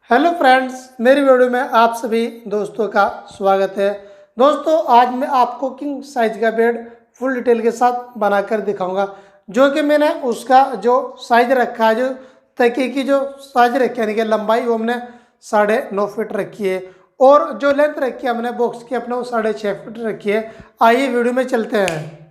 Hello friends, मेरी video में आप सभी दोस्तों का स्वागत है। दोस्तों, आज मैं आपको किंग साइज का बेड फुल डिटेल के साथ बनाकर दिखाऊंगा। जो कि मैंने उसका जो साइज रखा है, जो तकिए की जो साइज रखी है, यानी कि लंबाई, वो हमने 9.5 फीट रखी है। और जो लेंथ रखी है हमने बॉक्स की अपने, वो 6.5 फीट रखी है। आइए वीडियो में चलते हैं।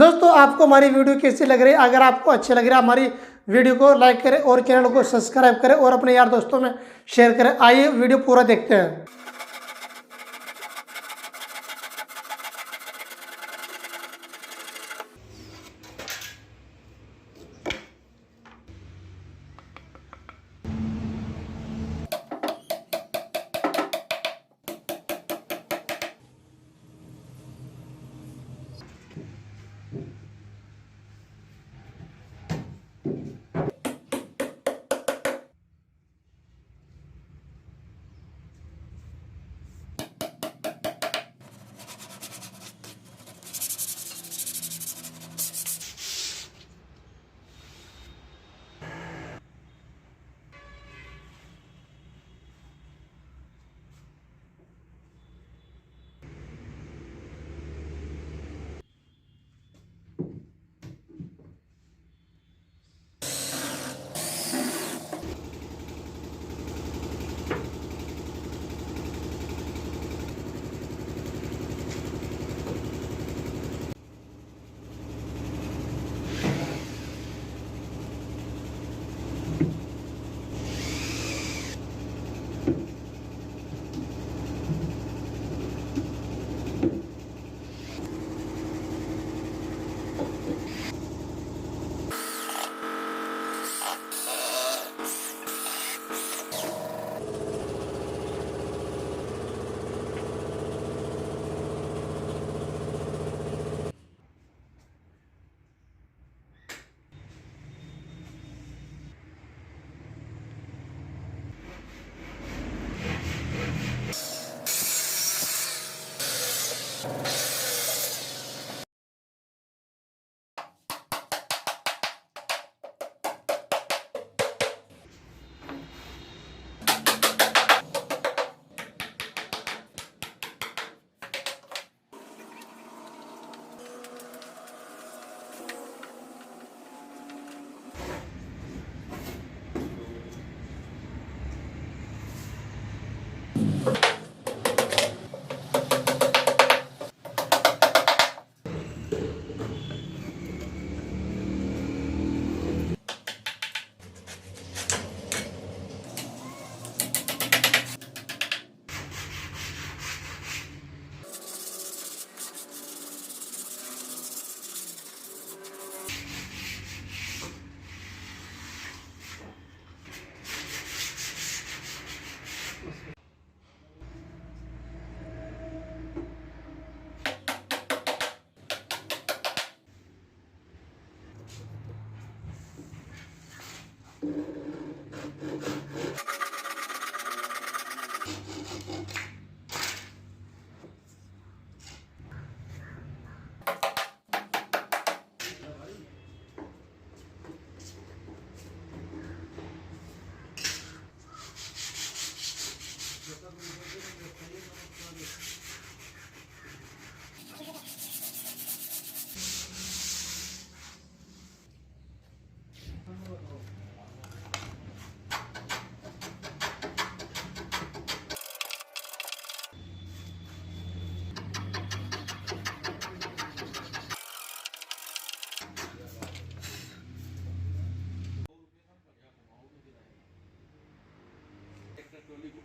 दोस्तों आपको हमारी वीडियो कैसी लग रही है? अगर आपको अच्छी लग रही है हमारी वीडियो को लाइक करें और चैनल को सब्सक्राइब करें और अपने यार दोस्तों में शेयर करें। आइए वीडियो पूरा देखते हैं।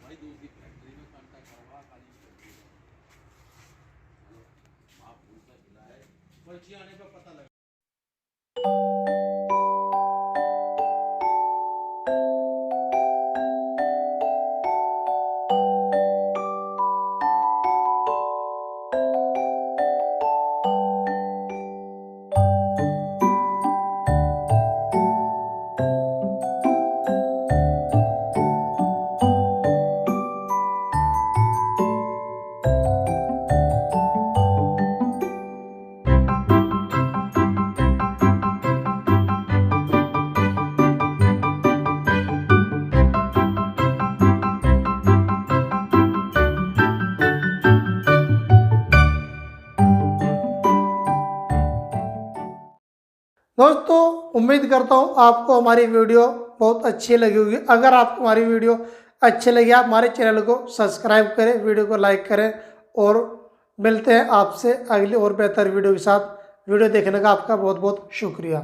भाई दूसरी फैक्ट्री में कांटेक्ट करवा खाली आप पूछता खिला है पर्ची आने पर पता लगा। दोस्तों उम्मीद करता हूँ आपको हमारी वीडियो बहुत अच्छी लगी होगी। अगर आपको हमारी वीडियो अच्छी लगी आप हमारे चैनल को सब्सक्राइब करें, वीडियो को लाइक करें और मिलते हैं आपसे अगली और बेहतर वीडियो के साथ। वीडियो देखने का आपका बहुत बहुत शुक्रिया।